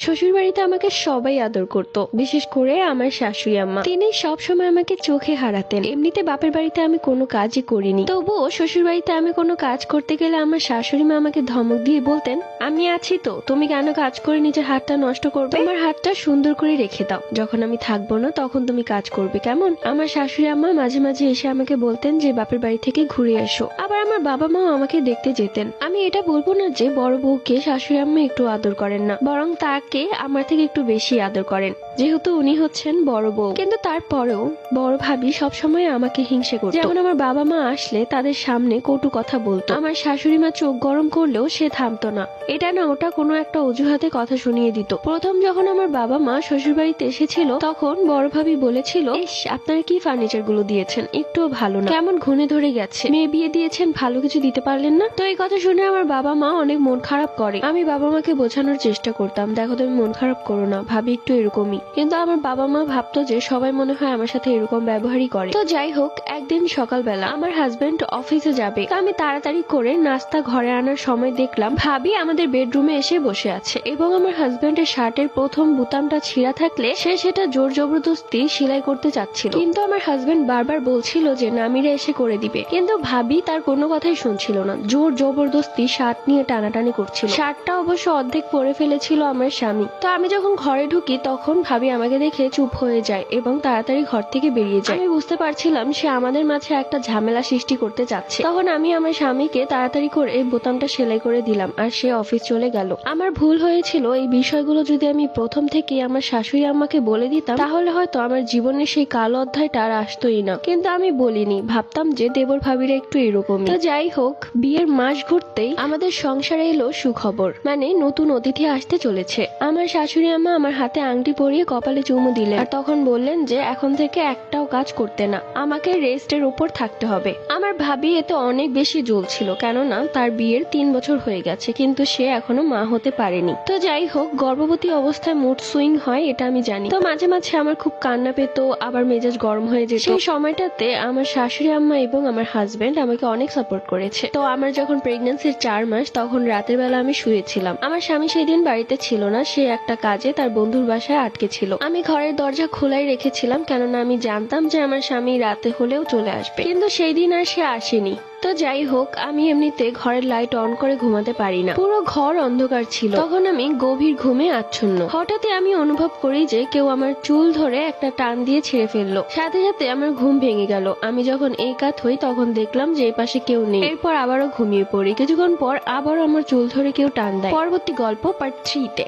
শ্বশুর বাড়িতে আমাকে সবাই আদর করত, বিশেষ করে আমার শাশুড়ি আম্মা। তিনি সব সময় আমাকে চোখে হারাতেন। এমনিতে বাপের বাড়িতে আমি কোনো কাজই করিনি, তবুও শ্বশুর বাড়িতে আমি কোনো কাজ করতে গেলে আমার শাশুড়ি মা আমাকে ধমক দিয়ে বলতেন, আমি আছি তো, তুমি কেন কাজ করে নিজের হাতটা নষ্ট করবে? তোমার হাতটা সুন্দর করে রেখে দাও, যখন আমি থাকবো না তখন তুমি কাজ করবে, কেমন? আমার শাশুড়ি আম্মা মাঝে মাঝে এসে আমাকে বলতেন যে বাপের বাড়ি থেকে ঘুরে এসো। আবার আমার বাবা মাও আমাকে দেখতে যেতেন। আমি এটা বলবো না যে বড় বউকে শাশুড়ি আম্মা একটু আদর করেন না, বরং তাকে আমার থেকে একটু বেশি আদর করেন, যেহেতু উনি হচ্ছেন বড় বউ। কিন্তু তারপরেও বড় ভাবি সবসময় আমাকে হিংসে করত। যেমন আমার বাবা মা আসলে তাদের সামনে কটু কথা বলতো। আমার শাশুড়ি মা চোখ গরম করলেও সে থামতো না, এটা না ওটা কোনো একটা অজুহাতে কথা শুনিয়ে দিত। প্রথম যখন আমার বাবা মা শ্বশুর বাড়িতে এসেছিল তখন বড় ভাবি বলেছিল, ইস, আপনারা কি ফার্নিচার গুলো দিয়েছেন, একটুও ভালো না, কেমন ঘুনে ধরে গেছে, মেয়ে বিয়ে দিয়েছেন, ভালো কিছু দিতে পারলেন না? তো এই কথা শুনে আমার বাবা মা অনেক মন খারাপ করে। আমি বাবা মাকে বোঝানোর চেষ্টা করতাম, দেখো তুমি মন খারাপ করো না, ভাবি একটু এরকমই। কিন্তু আমার বাবা মা ভাবতো যে সবাই মনে হয় আমার সাথে এরকম ব্যবহারই করে। তো যাই হোক, একদিন সকালবেলা আমার হাজবেন্ড অফিসে যাবে, আমি তাড়াতাড়ি করে নাস্তা ঘরে আনার সময় দেখলাম ভাবি আমাদের বেডরুমে এসে বসে আছে এবং আমার হাজবেন্ডের শার্টের প্রথম বোতামটা ছিঁড়া থাকলে সে সেটা জোর জবরদস্তি সেলাই করতে চাচ্ছিল। কিন্তু আমার হাজবেন্ড বারবার বলছিল যে নামিরা এসে করে দিবে, কিন্তু ভাবি তার কোনো কথাই শুনছিল না, জোর জবরদস্তি শার্ট নিয়ে টানাটানি করছিল। শার্টটা অবশ্য অর্ধেক পরে ফেলেছিল আমার স্বামী। তো আমি যখন ঘরে ঢুকি তখন ভাবি আমাকে দেখে চুপ হয়ে যায় এবং তাড়াতাড়ি ঘর থেকে বেরিয়ে যায়। আমি বুঝতে পারছিলাম সে আমাদের মাঝে একটা ঝামেলা সৃষ্টি করতে চাচ্ছে। তখন আমি আমার স্বামীকে তাড়াতাড়ি করে এই বোতামটা সেলাই করে দিলাম আর সে অফিস চলে গেল। আমার ভুল হয়েছিল, এই বিষয়গুলো যদি আমি প্রথম থেকে আমার শাশুড়ি আম্মাকে বলে দিতাম তাহলে হয়তো আমার জীবনের সেই কালো অধ্যায়টা আর আসতোই না, কিন্তু আমি বলিনি, ভাবতাম যে দেবর ভাবিরা একটু এরকমই। তো যাই হোক, বিয়ের মাস ঘুরতেই আমাদের সংসারে এলো সুখবর, মানে নতুন অতিথি আসতে চলেছে। আমার শাশুড়ি আম্মা আমার হাতে আংটি পরিয়ে কপালে চুমু দিলেন আর তখন বললেন যে এখন থেকে একটাও কাজ করতে না, আমাকে রেস্টের উপর থাকতে হবে। আমার ভাবি এতে অনেক বেশি জ্বলছিল, কেননা তার বিয়ের 3 বছর হয়ে গেছে কিন্তু সে এখনো মা হতে পারেনি। তো যাই হোক, গর্ভবতী অবস্থায় মুড সুইং হয় এটা আমি জানি। তো মাঝে মাঝে আমার খুব কান্না পেতো, আবার মেজাজ গরম হয়ে যেত। সেই সময়টাতে আমার শাশুড়ি আম্মা এবং আমার হাজবেন্ড আমাকে অনেক সাপোর্ট করেছে। তো আমার যখন প্রেগন্যান্সির 4 মাস তখন রাতের বেলা আমি শুয়েছিলাম। আমার স্বামী সেই দিন বাড়িতে ছিল না, সে একটা কাজে তার বন্ধুর বাসায় আটকে ছিল। আমি ঘরের দরজা খোলাই রেখেছিলাম, কেননা আমি জানতাম যে আমার স্বামী রাতে হলেও চলে আসবে, কিন্তু সেই দিন আর সে আসেনি। তো যাই হোক, আমি এমনিতে ঘরের লাইট অন করে ঘুমাতে পারি না, পুরো ঘর অন্ধকার ছিল। তখন আমি গভীর ঘুমে আচ্ছন্ন। হঠাৎই আমি অনুভব করি যে কেউ আমার চুল ধরে একটা টান দিয়ে ছিঁড়ে ফেললো। সাথে সাথে আমার ঘুম ভেঙে গেল। আমি যখন এই কাত হই তখন দেখলাম যে এই পাশে কেউ নেই। এরপর আবারও ঘুমিয়ে পড়ি। কিছুক্ষণ পর আবার আমার চুল ধরে কেউ টান দেয়। পরবর্তী গল্প পার্ট 3 তে।